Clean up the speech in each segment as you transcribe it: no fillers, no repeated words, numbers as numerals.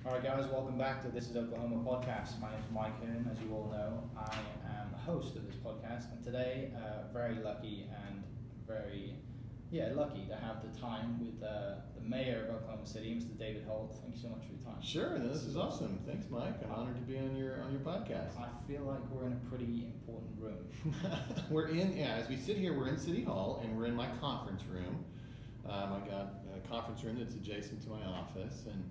Alright guys, welcome back to This is Oklahoma podcast. My name is Mike Hearn. As you all know, I am the host of this podcast, and today, very lucky and very, lucky to have the time with the Mayor of Oklahoma City, Mr. David Holt. Thank you so much for your time. Sure, this is awesome. Thanks, Mike. I'm honored to be on your podcast. I feel like we're in a pretty important room. As we sit here, we're in City Hall, and we're in my conference room. I got a conference room that's adjacent to my office, and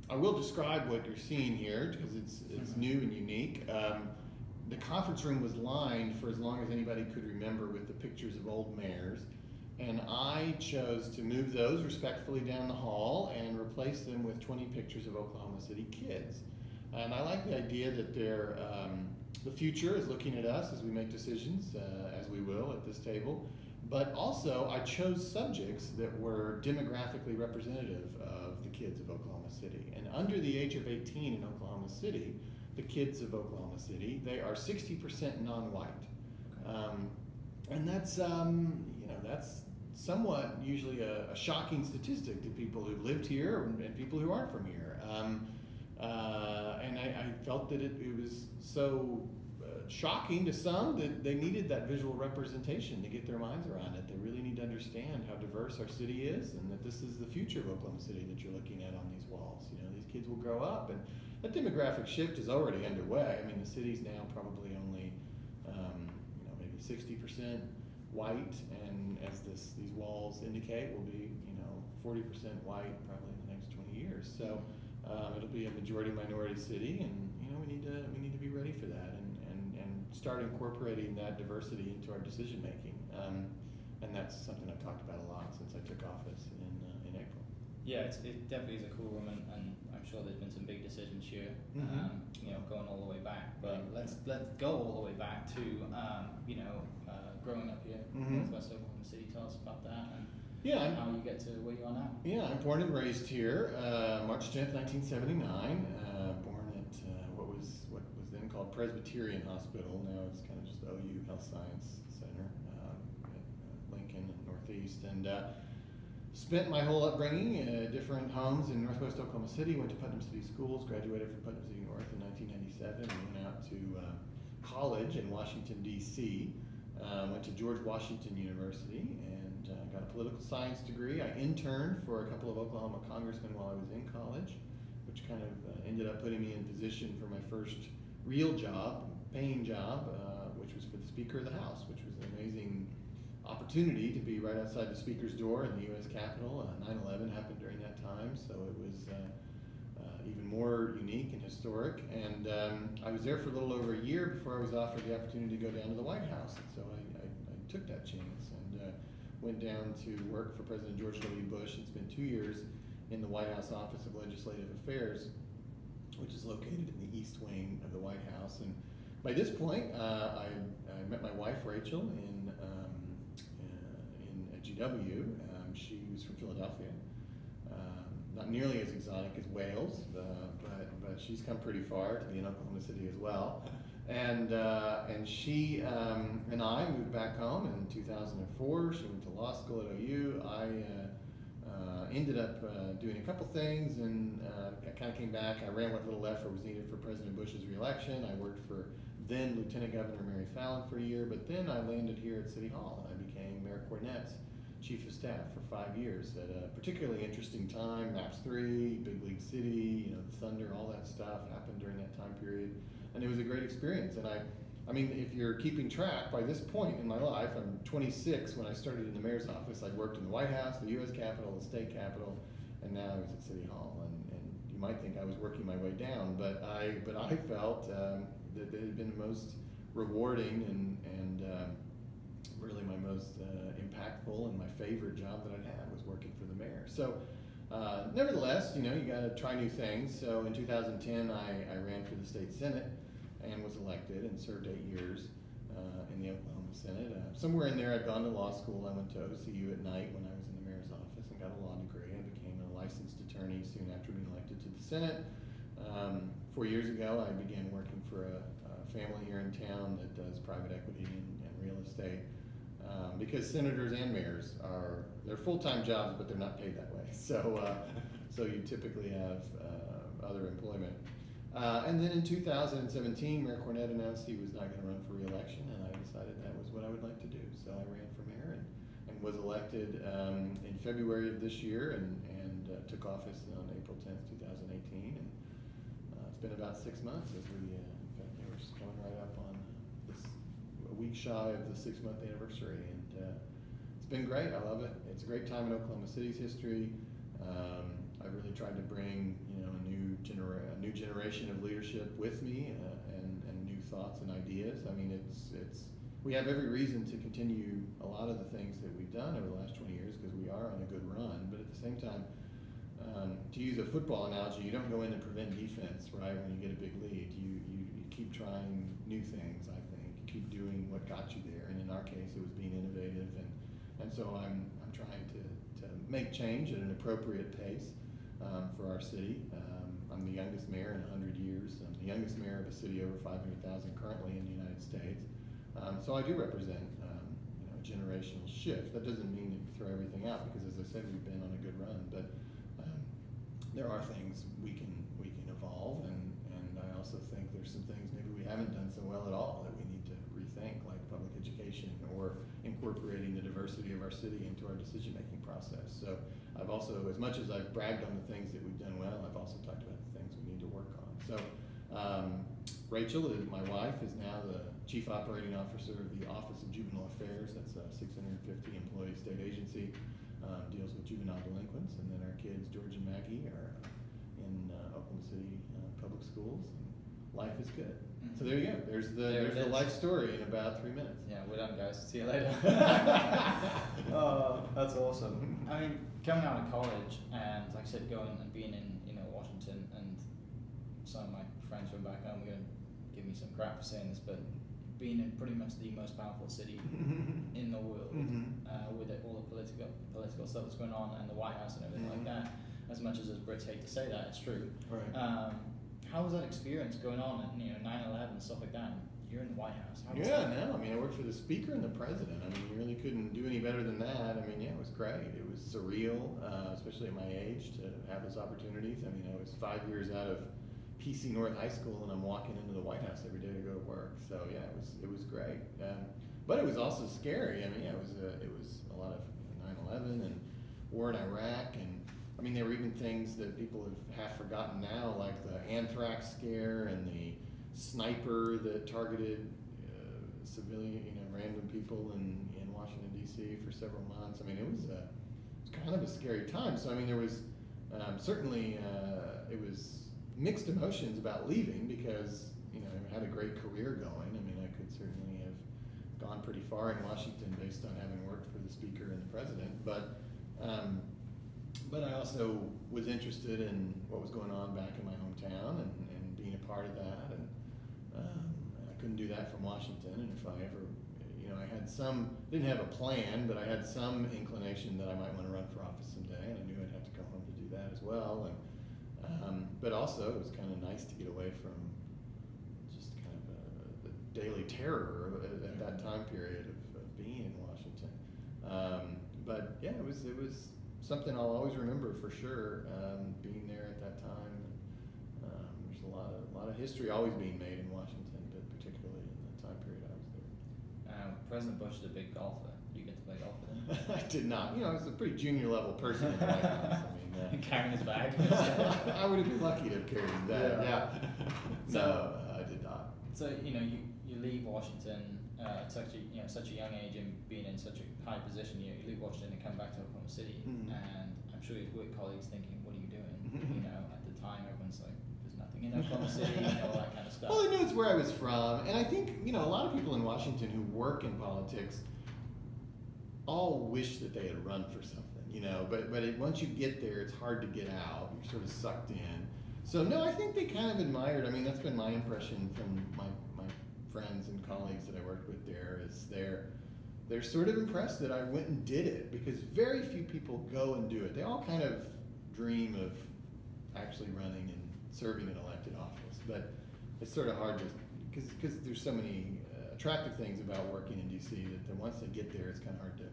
I will describe what you're seeing here because it's new and unique. The conference room was lined for as long as anybody could remember with the pictures of old mayors, and I chose to move those respectfully down the hall and replace them with 20 pictures of Oklahoma City kids. And I like the idea that the future is looking at us as we make decisions, as we will at this table. But also, I chose subjects that were demographically representative of the kids of Oklahoma City. And under the age of 18 in Oklahoma City, the kids of Oklahoma City, they are 60% non-white. And that's, that's somewhat usually a shocking statistic to people who've lived here and people who aren't from here. And I felt that it was so shocking to some that they needed that visual representation to get their minds around it. They really need to understand how diverse our city is and that this is the future of Oklahoma City that you're looking at on these walls. You know, these kids will grow up, and that demographic shift is already underway. I mean, the city's now probably only, maybe 60% white, and as these walls indicate, will be, 40% white probably in the next 20 years. So it'll be a majority minority city, and we need to be ready for that and start incorporating that diversity into our decision making. And that's something I've talked about a lot since I took office in April. Yeah, it definitely is a cool room, and I'm sure there's been some big decisions here, going all the way back. But let's go all the way back to growing up here in Northwest Oklahoma City. Tell us about that and how you get to where you are now. Yeah, I'm born and raised here, March 10th, 1979. Born at what was then called Presbyterian Hospital. Now it's kind of just OU Health Science Center at Lincoln and Northeast, and spent my whole upbringing in different homes in Northwest Oklahoma City. Went to Putnam City Schools, graduated from Putnam City North in 1997, and went out to college in Washington, D.C. Went to George Washington University and got a political science degree. I interned for a couple of Oklahoma congressmen while I was in college, which kind of ended up putting me in position for my first real job, paying job, which was for the Speaker of the House, which was an amazing opportunity to be right outside the Speaker's door in the U.S. Capitol. 9/11 happened during that time, so it was even more unique and historic. And I was there for a little over a year before I was offered the opportunity to go down to the White House. And so I took that chance and went down to work for President George W. Bush and spent 2 years in the White House Office of Legislative Affairs, which is located in the East Wing of the White House. And by this point, I met my wife, Rachel, at GW. She was from Philadelphia. Not nearly as exotic as Wales, but she's come pretty far to be in Oklahoma City as well. And she and I moved back home in 2004. She went to law school at OU. I ended up doing a couple things, and I kind of came back. I ran what little effort was needed for President Bush's reelection. I worked for then Lieutenant Governor Mary Fallin for a year, but then I landed here at City Hall, and I became Mayor Cornett's Chief of Staff for 5 years at a particularly interesting time. Maps 3, Big League City, the Thunder, all that stuff happened during that time period, and it was a great experience. And I mean, if you're keeping track, by this point in my life, I'm 26 when I started in the mayor's office. I'd worked in the White House, the U.S. Capitol, the state capitol, and now I was at City Hall. And you might think I was working my way down, but I felt that it had been the most rewarding and really my most impactful and my favorite job that I'd had was working for the mayor. So nevertheless, you got to try new things. So in 2010, I ran for the state senate and was elected and served 8 years in the Oklahoma Senate. Somewhere in there, I'd gone to law school. I went to OCU at night when I was in the mayor's office and got a law degree. I became a licensed attorney soon after being elected to the Senate. 4 years ago, I began working for a family here in town that does private equity and real estate. Because senators and mayors they're full-time jobs, but they're not paid that way. So so you typically have other employment. And then in 2017, Mayor Cornett announced he was not going to run for re-election, and I decided that was what I would like to do. So I ran for mayor and was elected in February of this year, and took office on April 10th, 2018. And it's been about 6 months as we, in fact, we're coming right up on this, a week shy of the 6-month anniversary, and it's been great. I love it. It's a great time in Oklahoma City's history. I really tried to bring, a new generation of leadership with me, and new thoughts and ideas. I mean, we have every reason to continue a lot of the things that we've done over the last 20 years because we are on a good run. But at the same time, to use a football analogy, you don't go in and prevent defense, right? When you get a big lead, you keep trying new things. I think you keep doing what got you there, and in our case, it was being innovative, and so I'm trying to make change at an appropriate pace for our city. I'm the youngest mayor in 100 years. I'm the youngest mayor of a city over 500,000 currently in the United States. So I do represent a generational shift. That doesn't mean that you throw everything out, because as I said, we've been on a good run. But there are things we can evolve, and I also think there's some things maybe we haven't done so well at all that we need to rethink, like public education or incorporating the diversity of our city into our decision-making process. So I've also, as much as I've bragged on the things that we've done well, I've also talked about the things we need to work on. So Rachel, my wife, is now the Chief Operating Officer of the Office of Juvenile Affairs. That's a 650-employee state agency, deals with juvenile delinquents. And then our kids, George and Maggie, are in Oklahoma City public schools. And life is good. Mm-hmm. So there you go. There's the life story in about 3 minutes. Yeah, we're done, guys. See you later. Oh, that's awesome. I mean, coming out of college and, like I said, going and being in Washington, and some of my friends from back home are going to give me some crap for saying this, but being in pretty much the most powerful city in the world, with all the political stuff that's going on, and the White House and everything like that. As much as Brits hate to say that, it's true. Right. How was that experience going on, and 9/11 and stuff like that? You're in the White House. I mean, I worked for the Speaker and the President. I mean, you really couldn't do any better than that. I mean, yeah, it was great. It was surreal, especially at my age, to have those opportunities. I mean, I was 5 years out of PC North High School, and I'm walking into the White House every day to go to work. So yeah, it was great. But it was also scary. I mean, yeah, it was a lot of 9/11 and war in Iraq, and I mean, there were even things that people have half forgotten now, like the anthrax scare and the sniper that targeted civilian, random people in Washington D.C. for several months. I mean, it was kind of a scary time. So I mean, there was certainly it was mixed emotions about leaving, because I had a great career going. I mean, I could certainly have gone pretty far in Washington based on having worked for the Speaker and the President, but I also was interested in what was going on back in my hometown and being a part of that, and I couldn't do that from Washington. And if I ever, I had didn't have a plan, but I had some inclination that I might want to run for office someday, and I knew I'd have to come home to do that as well. And but also it was kind of nice to get away from just kind of the daily terror at that time period of being in Washington. But yeah, it was something I'll always remember for sure, being there at that time. There's a lot of history always being made in Washington, but particularly in the time period I was there. President Bush is a big golfer. You get to play golf with him? I did not. I was a pretty junior level person in the White House. I mean, carrying his bag. I would have been lucky to have carried his bag. Yeah. No, I did not. So you leave Washington at such a young age, and being in such a high position. You leave Washington and come back to Oklahoma City, and I'm sure your work colleagues thinking, "What are you doing?" At the time, everyone's like, "There's nothing in Oklahoma City," all that kind of stuff. Well, they knew it's where I was from, and I think a lot of people in Washington who work in politics all wish that they had run for something, but once you get there, it's hard to get out. You're sort of sucked in. So no, I think they kind of admired. I mean, that's been my impression from my friends and colleagues that I worked with there, is they're sort of impressed that I went and did it, because very few people go and do it. They all kind of dream of actually running and serving an elected office, but it's sort of hard to, because there's so many attractive things about working in DC that once they get there, it's kind of hard to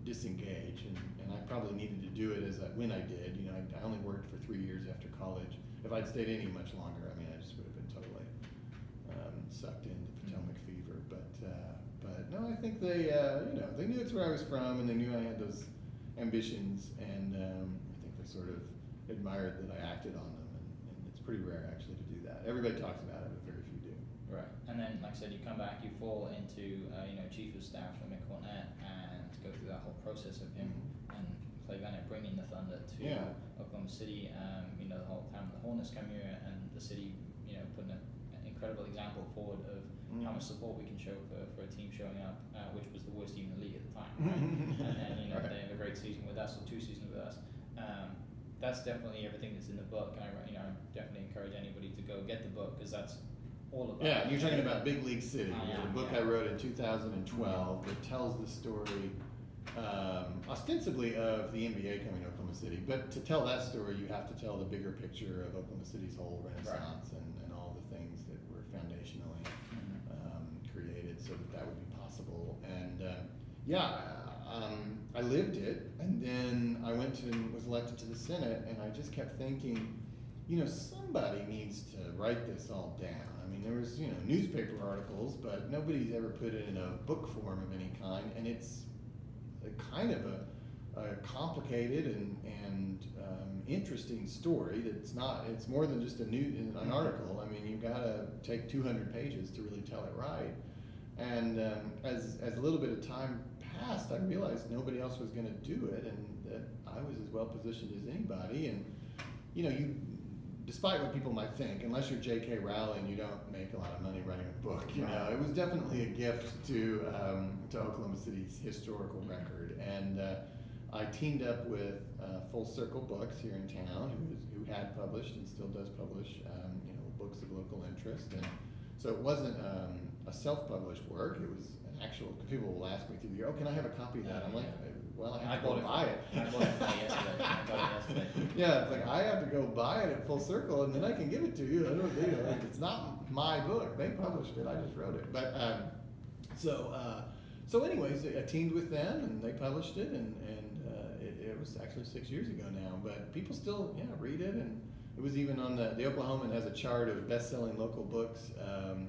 disengage, and I probably needed to do it when I did. You know, I only worked for 3 years after college. If I'd stayed any much longer, I mean, I just would have been totally sucked into Potomac fever. But no, I think they, you know, they knew it's where I was from, and they knew I had those ambitions, and I think they sort of admired that I acted on them, and it's pretty rare actually to do that. Everybody talks about it, but very few do. Right, and then, like I said, you come back, you fall into, you know, Chief of Staff for Mick Cornett, and go through that whole process of him and Clay Bennett bringing the thunder to Oklahoma City. You know, the whole time the Hornets come here, and the city, you know, putting an incredible example forward of how much support we can show for a team showing up, which was the worst team in the league at the time, right? And then, you know, they have a great season with us, or 2 seasons with us. That's definitely everything that's in the book, and I definitely encourage anybody to go get the book, because that's all about. Yeah, you're talking about Big League City, the book I wrote in 2012 that tells the story, ostensibly of the NBA coming to Oklahoma City, but to tell that story, you have to tell the bigger picture of Oklahoma City's whole renaissance and all the things that were foundationally created so that would be possible. And I lived it, and then I went was elected to the Senate, and I just kept thinking, you know, somebody needs to write this all down. I mean, there was, you know, newspaper articles, but nobody's ever put it in a book form of any kind, and it's a kind of a complicated and interesting story. It's more than just an article. I mean, you've got to take 200 pages to really tell it right. And as a little bit of time passed, I realized nobody else was going to do it, and that I was as well positioned as anybody. And you know, despite what people might think, unless you're J.K. Rowling, you don't make a lot of money writing a book. You know, it was definitely a gift to Oklahoma City's historical record. And I teamed up with Full Circle Books here in town, who had published and still does publish, you know, books of local interest. And so it wasn't a self-published work. It was an actual. People will ask me through the year, "Oh, can I have a copy of that?" I'm like, "Well, I have to go buy it." I bought it yesterday. I got it yesterday. Yeah, it's like I have to go buy it at Full Circle, and then I can give it to you. I don't, you know, like, it's not my book. They published it. I just wrote it. But so anyways, I teamed with them, and they published it, and it was actually 6 years ago now. But people still, read it, and it was even on the Oklahoman has a chart of best-selling local books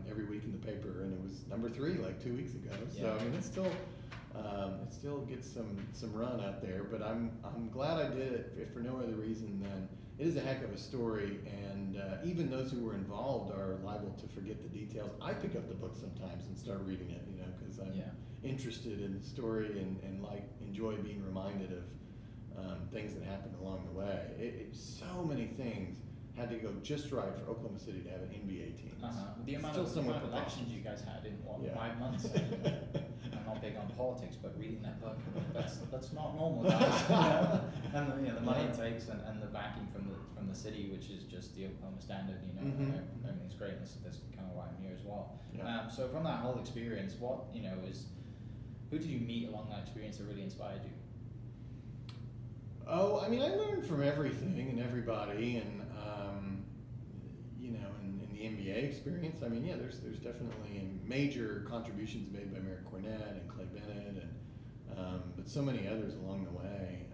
every week in the paper, and it was number 3 like 2 weeks ago. So I mean, it still gets some run out there. But I'm glad I did it, if for no other reason than it is a heck of a story, and even those who were involved are liable to forget the details. I pick up the book sometimes and start reading it, because I'm interested in the story and enjoy being reminded of things that happened along the way. So many things had to go just right for Oklahoma City to have an NBA team. The amount of elections you guys had in 5 months. I'm not big on politics, but reading that book, that's not normal, guys. And the money it takes, and the backing from the city, which is just the Oklahoma standard. Everything's great. And that's kind of why I'm here as well. So from that whole experience, who did you meet along that experience that really inspired you? Oh, I mean, I learned from everything and everybody, and in the NBA experience, I mean, there's definitely major contributions made by Mayor Cornett and Clay Bennett, and but so many others along the way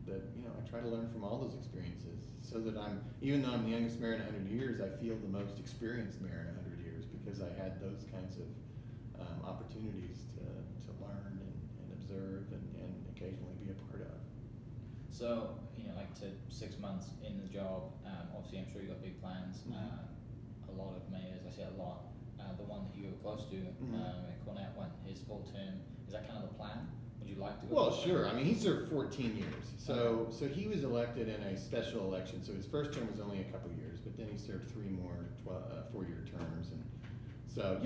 that I try to learn from all those experiences, so that even though I'm the youngest mayor in 100 years, I feel the most experienced mayor in 100 years, because I had those kinds of opportunities to learn and observe and occasionally be a part of. So, like I said, 6 months in the job, obviously I'm sure you got big plans. A lot of mayors, I say a lot. The one that you were close to, Cornett went his full term. Is that kind of the plan? Would you like to go? Well, sure. I mean, he served 14 years. So he was elected in a special election. So his first term was only a couple years, but then he served 3 more 4-year terms. And so,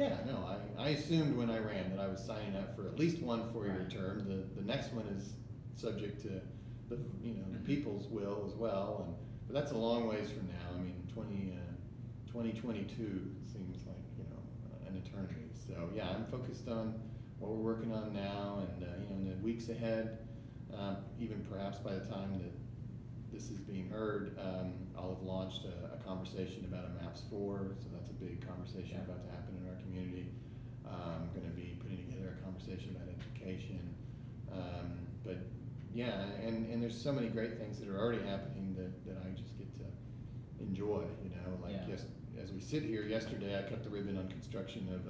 I assumed when I ran that I was signing up for at least one 4-year term. The next one is subject to the people's will as well, but that's a long ways from now. I mean, 2022 seems like an eternity. So I'm focused on what we're working on now, and in the weeks ahead, even perhaps by the time that this is being heard, I'll have launched a conversation about a MAPS 4. So that's a big conversation about to happen in our community. I'm going to be putting together a conversation about education. but yeah, and there's so many great things that are already happening that I just get to enjoy, you know, like just as we sit here yesterday, I cut the ribbon on construction of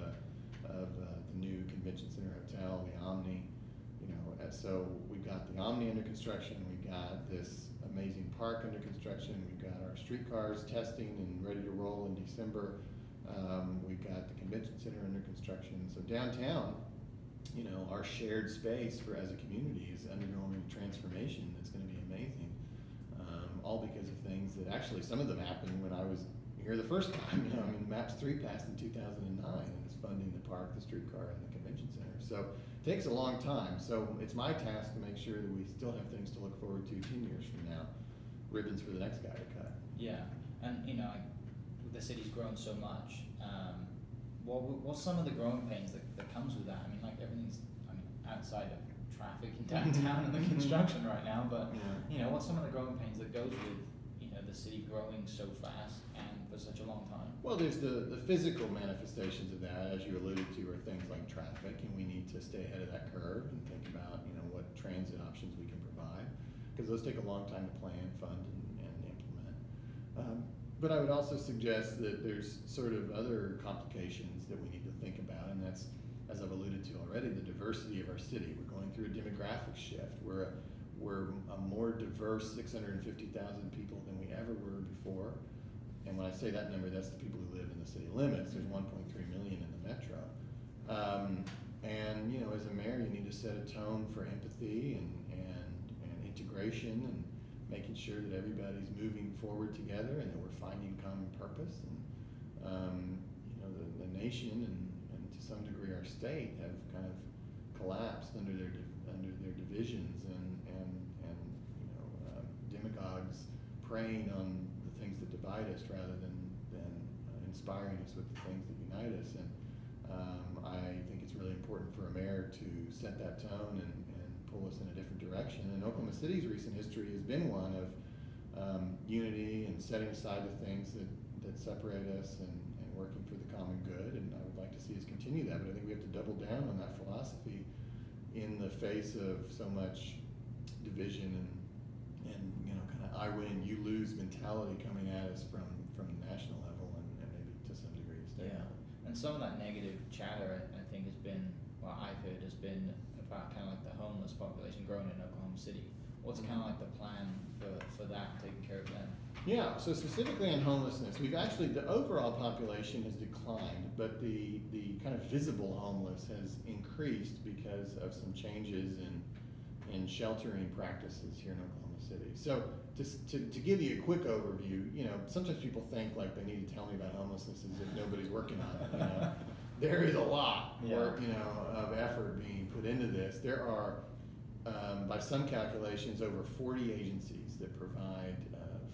the new convention center hotel, the Omni, you know, so we've got the Omni under construction, we've got this amazing park under construction, we've got our streetcars testing and ready to roll in December, we've got the convention center under construction, so downtown, you know, our shared space for as a community is undergoing transformation that's going to be amazing. All because of things that actually, some of them happened when I was here the first time. You know, I mean, MAPS 3 passed in 2009 and is funding the park, the streetcar, and the convention center. So it takes a long time. So it's my task to make sure that we still have things to look forward to 10 years from now. Ribbons for the next guy to cut. Yeah, and you know, the city's grown so much. What's some of the growing pains that comes with that? I mean, like everything's, I mean, outside of traffic in downtown and the construction right now, but you know, what's some of the growing pains that goes with, you know, the city growing so fast and for such a long time? Well, there's the physical manifestations of that, as you alluded to, are things like traffic, and we need to stay ahead of that curve and think about, you know, what transit options we can provide, because those take a long time to plan, fund, and implement. But I would also suggest that there's sort of other complications that we need to think about, and that's, as I've alluded to already, the diversity of our city. We're going through a demographic shift. We're a more diverse 650,000 people than we ever were before. And when I say that number, that's the people who live in the city limits. There's 1.3 million in the metro. And you know, as a mayor, you need to set a tone for empathy and integration and making sure that everybody's moving forward together and that we're finding common purpose. And you know, the nation and to some degree our state have kind of collapsed under their divisions and you know, demagogues preying on the things that divide us rather than inspiring us with the things that unite us. And I think it's really important for a mayor to set that tone and pull us in a different direction. And Oklahoma City's recent history has been one of unity and setting aside the things that separate us and working for the common good. And I would like to see us continue that, but I think we have to double down on that philosophy in the face of so much division and you know, kind of I win, you lose mentality coming at us from the national level and maybe to some degree the state level. And some of that negative chatter, I think, has been, what I've heard, has been about kind of like the homeless population growing in Oklahoma City. What's kind of like the plan for that, taking care of them? Yeah, so specifically on homelessness, we've actually, the overall population has declined, but the kind of visible homeless has increased because of some changes in sheltering practices here in Oklahoma City. So to give you a quick overview, you know, sometimes people think like they need to tell me about homelessness as if nobody's working on it, you know. There is a lot more, you know, of effort being put into this. There are, by some calculations, over 40 agencies that provide,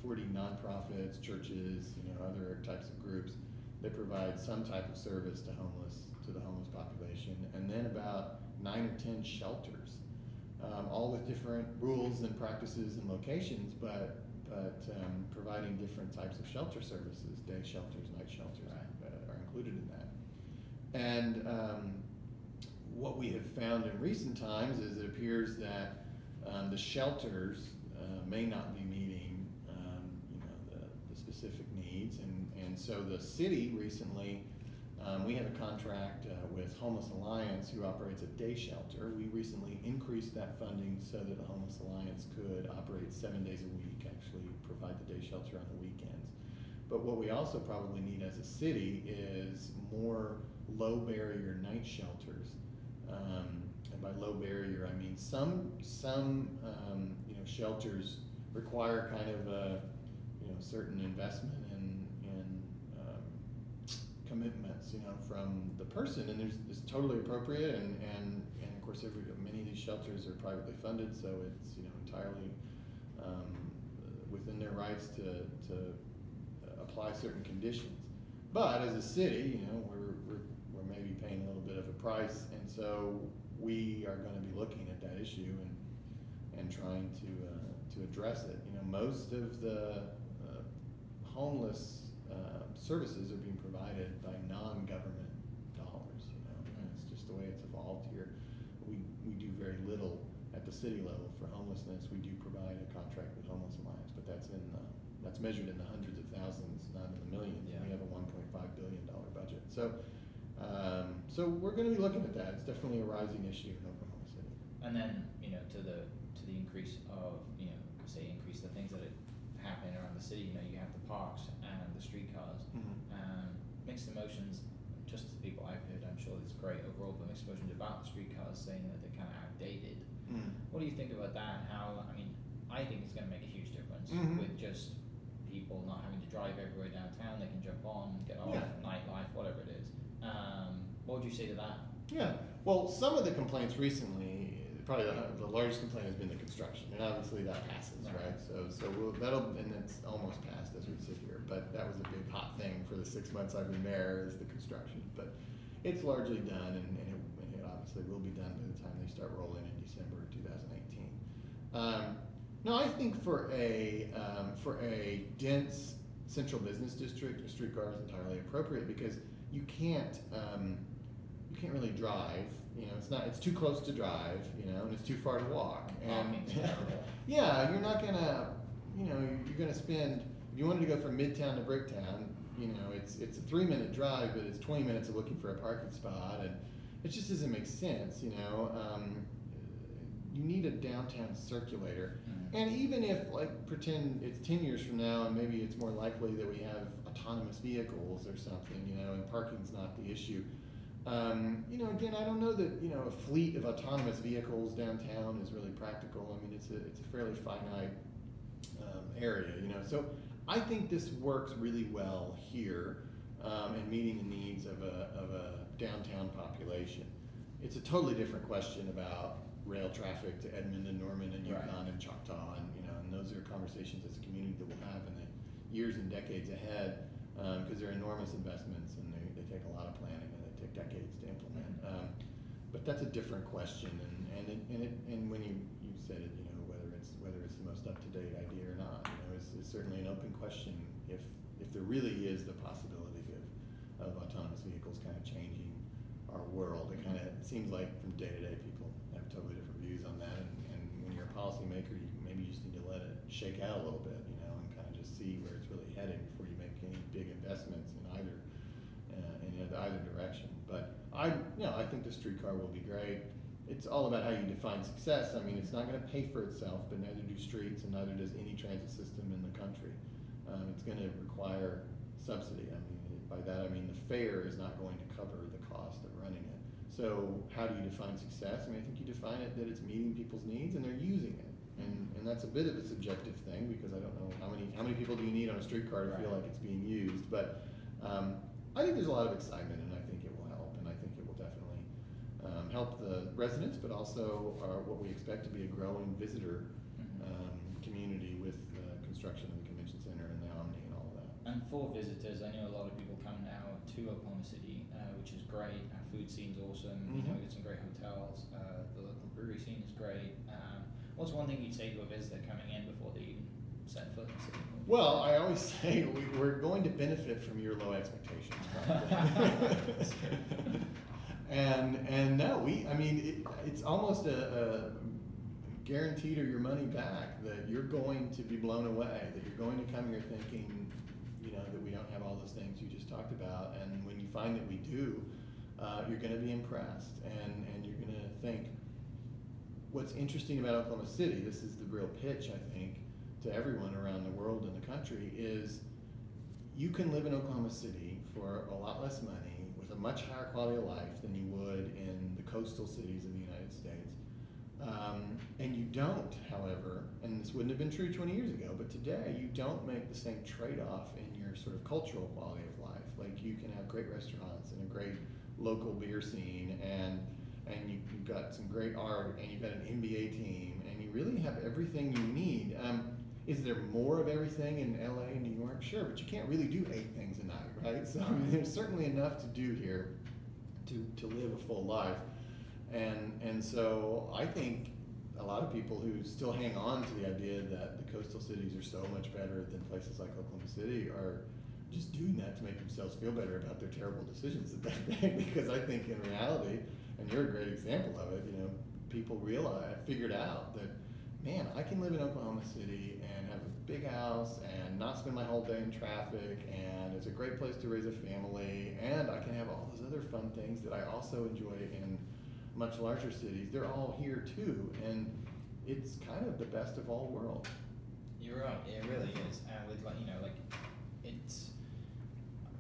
40 nonprofits, churches, you know, other types of groups that provide some type of service to the homeless population, and then about 9 or 10 shelters, all with different rules and practices and locations, but providing different types of shelter services. Day shelters, night shelters are included in that. And what we have found in recent times is it appears that the shelters may not be meeting you know, the specific needs, and so the city recently, we have a contract with Homeless Alliance, who operates a day shelter. We recently increased that funding so that the Homeless Alliance could operate 7 days a week, actually provide the day shelter on the weekends. But what we also probably need as a city is more low barrier night shelters. And by low barrier, I mean some you know, shelters require kind of a, you know, certain investment and commitments, you know, from the person, and it's totally appropriate, and of course many of these shelters are privately funded, so it's, you know, entirely within their rights to apply certain conditions. But as a city, you know, we're maybe paying a little bit of a price, and so we are going to be looking at that issue and trying to address it. You know, most of the homeless services are being provided by non-government dollars. You know, and it's just the way it's evolved here. We do very little at at the city level for homelessness, we do provide a contract with Homeless Alliance, but that's measured in the hundreds of thousands, not in the millions. Yeah. We have a $1.5 billion budget. So we're going to be looking at that. It's definitely a rising issue in Oklahoma City. And then, to the increase of, increase the things that are happening around the city, you have the parks and the streetcars. Mixed emotions, just the people I've heard, I'm sure it's great overall, but mixed emotions about the streetcars saying that they're kind of outdated. What do you think about that? And how, I think it's going to make a huge difference with just people not having to drive everywhere downtown. They can jump on, get off, nightlife, whatever it is. What would you say to that? Yeah, well, some of the complaints recently, probably the largest complaint has been the construction, and obviously that passes, right? So and it's almost passed as we sit here, but that was a big hot thing for the 6 months I've been there, is the construction. But it's largely done, and it obviously will be done by the time they start rolling in December of 2018. No, I think for a dense central business district, a streetcar is entirely appropriate, because you can't really drive. It's too close to drive, and it's too far to walk. And yeah, you're not gonna, you're gonna spend. If you wanted to go from Midtown to Bricktown, it's a 3-minute drive, but it's 20 minutes of looking for a parking spot, and it just doesn't make sense. You need a downtown circulator. And even if, pretend it's 10 years from now, and maybe it's more likely that we have autonomous vehicles or something, and parking's not the issue. Again, I don't know that, a fleet of autonomous vehicles downtown is really practical. It's a fairly finite area, So I think this works really well here in meeting the needs of a downtown population. It's a totally different question about rail traffic to Edmond and Norman and Yukon and Choctaw, and those are conversations as a community that we'll have in the years and decades ahead, because they're enormous investments, and they take a lot of planning, and they take decades to implement. But that's a different question, and when you said it, whether it's the most up-to-date idea or not, it's certainly an open question if there really is the possibility of autonomous vehicles kind of changing our world. It kind of seems like from day to day people have totally different views on that, and when you're a policymaker, maybe you just need to let it shake out a little bit, and kind of just see where it's really heading before you make any big investments in either direction. But I think the streetcar will be great. It's all about how you define success. It's not going to pay for itself, but neither do streets, and neither does any transit system in the country. It's going to require subsidy. By that I mean the fare is not going to cover the cost of running it. So how do you define success? I think you define it that it's meeting people's needs and they're using it. And that's a bit of a subjective thing, because I don't know how many people do you need on a streetcar to feel like it's being used. But I think there's a lot of excitement, and I think it will help, and I think it will definitely help the residents, but also what we expect to be a growing visitor community with construction of the convention center and the Omni and all of that. And for visitors, I know a lot of people come now to Oklahoma City, which is great. Our food scene's awesome. We've got some great hotels. The local brewery scene is great. What's one thing you'd say to a visitor coming in before they even set foot in the city? Well, I always say we're going to benefit from your low expectations. That's true. And no, it's almost a guaranteed or your money back that you're going to be blown away, that you're going to come here thinking, that we don't have all those things you just talked about, and when you find that we do, you're going to be impressed, and you're going to think, what's interesting about Oklahoma City, this is the real pitch, I think, to everyone around the world and the country, is you can live in Oklahoma City for a lot less money with a much higher quality of life than you would in the coastal cities of the United States. And you don't, however, and this wouldn't have been true 20 years ago, but today you don't make the same trade-off in your sort of cultural quality of life. Like, you can have great restaurants and a great local beer scene, and you've got some great art, and you've got an NBA team, and you really have everything you need. Is there more of everything in LA and New York? Sure, but you can't really do 8 things a night, right? So there's certainly enough to do here to live a full life. And so I think a lot of people who still hang on to the idea that the coastal cities are so much better than places like Oklahoma City are just doing that to make themselves feel better about their terrible decisions that they make. Because I think in reality, and you're a great example of it, people figured out that, man, I can live in Oklahoma City and have a big house and not spend my whole day in traffic, and it's a great place to raise a family, and I can have all those other fun things that I also enjoy in much larger cities. They're all here too, and it's kind of the best of all worlds. You're right, it really is. And with it's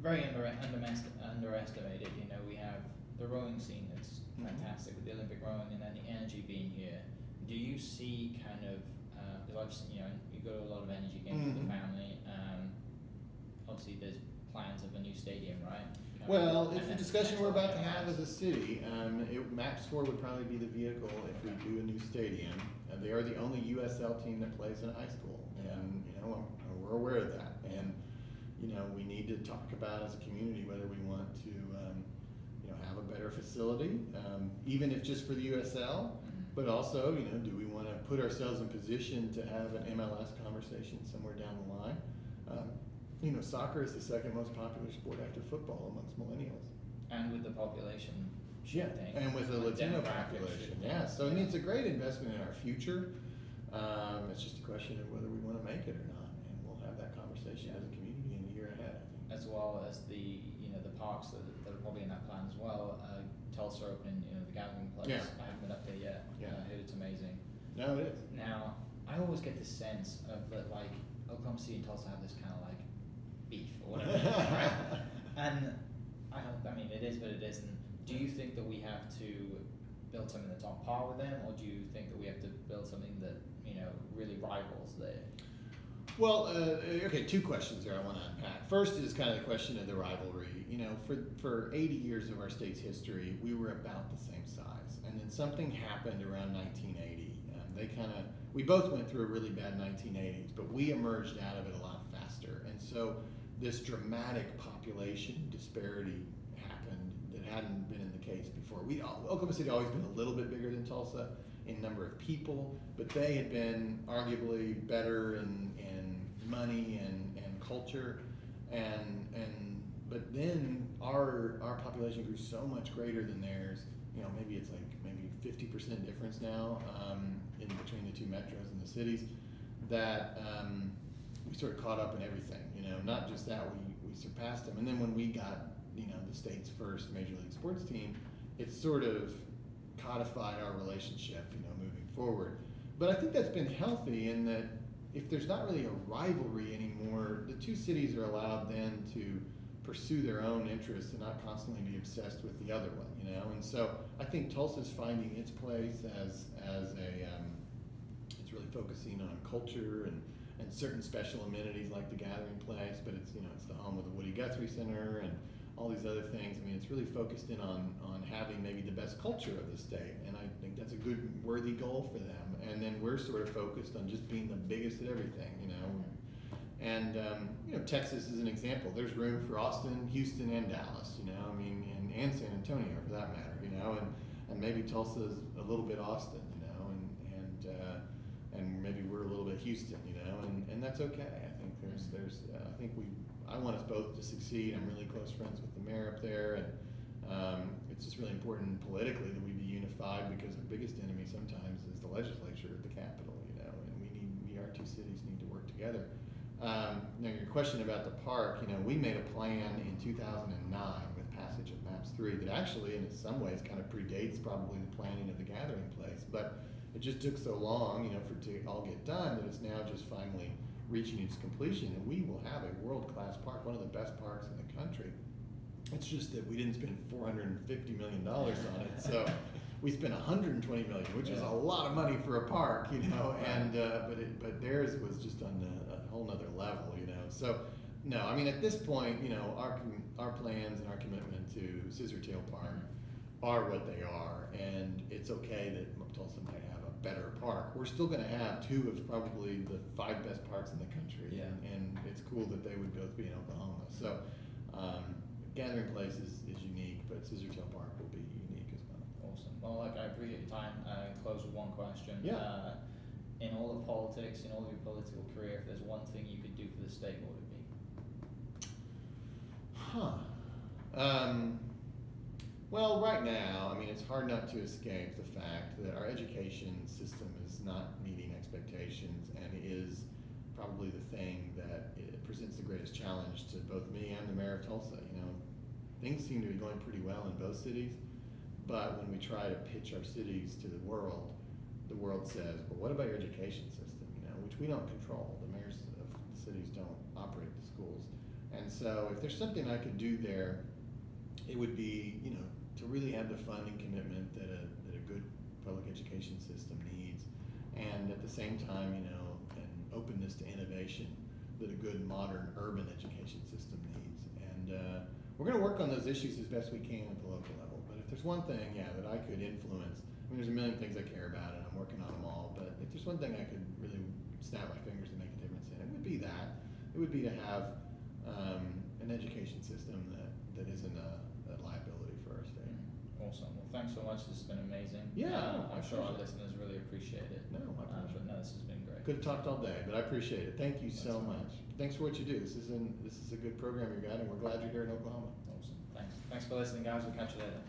very underestimated. We have the rowing scene that's fantastic with the Olympic rowing, and then the energy being here. Do you see kind of, because I've seen, you go to a lot of energy games with the family. Obviously, there's plans of a new stadium, right? Well, it's the discussion we're about to have as a city. MAPS 4 would probably be the vehicle if we do a new stadium. They are the only USL team that plays in high school, and we're aware of that. And we need to talk about as a community whether we want to, have a better facility, even if just for the USL. But also, do we want to put ourselves in position to have an MLS conversation somewhere down the line? Soccer is the second most popular sport after football amongst millennials. And with the population shifting. And with the Latino population. Yeah, so it's a great investment in our future. It's just a question of whether we want to make it or not. And we'll have that conversation as a community in the year ahead, I think. As well as the parks that are probably in that plan as well. Tulsa opening, the gathering place. Yeah. I haven't been up there yet. Yeah. I heard it's amazing. No, it is. Now, I always get this sense of that, Oklahoma City and Tulsa have this kind of beef or whatever, right? And it is, but it isn't. Do you think that we have to build something that's on par with them, or do you think that we have to build something that really rivals there? Well, okay, two questions there I want to unpack. First is kind of the question of the rivalry. For 80 years of our state's history, we were about the same size. And then something happened around 1980. We both went through a really bad 1980s, but we emerged out of it a lot faster. And so this dramatic population disparity happened that hadn't been in the case before. Oklahoma City had always been a little bit bigger than Tulsa in number of people, but they had been arguably better in money and culture, but then our population grew so much greater than theirs. Maybe it's maybe 50% difference now in between the two metros and the cities, that we sort of caught up in everything. Not just that, we surpassed them, and then when we got the state's first Major League sports team, it sort of codified our relationship, moving forward. But I think that's been healthy in that if there's not really a rivalry anymore, the two cities are allowed then to pursue their own interests and not constantly be obsessed with the other one, And so I think Tulsa's finding its place as it's really focusing on culture and certain special amenities like the gathering place, but it's it's the home of the Woody Guthrie Center and all these other things. It's really focused in on having maybe the best culture of the state, and I think that's a good, worthy goal for them. And then we're sort of focused on just being the biggest at everything, And Texas is an example. There's room for Austin, Houston, and Dallas, and San Antonio for that matter, and maybe Tulsa's a little bit Austin, and maybe we're a little bit Houston, and that's okay. I think I want us both to succeed. I'm really close friends with the mayor up there, and it's just really important politically that we be unified, because our biggest enemy sometimes is the legislature at the Capitol, and our two cities need to work together. Now your question about the park, we made a plan in 2009 with passage of MAPS 3 that actually in some ways kind of predates probably the planning of the gathering place, but it just took so long, for it to all get done, that it's now just finally reaching its completion, and we will have a world-class park, one of the best parks in the country. It's just that we didn't spend $450 million on it, so we spent $120 million, which is a lot of money for a park, and but theirs was just on a whole nother level, So no, at this point, our plans and our commitment to Scissortail Park are what they are, and it's okay that Tulsa might have a better park. We're still going to have two of probably the 5 best parks in the country, and it's cool that they would both be in Oklahoma. So Gathering Place is unique, but Scissortail Park will be unique as well. Awesome. Well, I appreciate your time. Close with one question. Yeah. In all of politics, in all of your political career, if there's one thing you could do for the state, what would it be? Well, right now, I mean, it's hard not to escape the fact that our education system is not meeting expectations and is probably the thing that presents the greatest challenge to both me and the mayor of Tulsa. You know, things seem to be going pretty well in both cities, but when we try to pitch our cities to the world says, well, what about your education system, you know, which we don't control. The mayors of the cities don't operate the schools. And so if there's something I could do there, it would be, you know, to really have the funding commitment that a good public education system needs, and at the same time, you know, an openness to innovation that a good modern urban education system needs. And we're going to work on those issues as best we can at the local level. But if there's one thing, yeah, that I could influence, I mean, there's a million things I care about, and I'm working on them all, but if there's one thing I could really snap my fingers and make a difference in, it would be that. It would be to have an education system that isn't a liability for our state. Awesome. Well, thanks so much. This has been amazing. Yeah, I'm sure our listeners really appreciate it. No, my pleasure. But no, this has been great. Could have talked all day, but I appreciate it. Thank you so much. Thanks for what you do. This is a good program you got, and we're glad you're here in Oklahoma. Awesome. Thanks for listening, guys. We'll catch you later.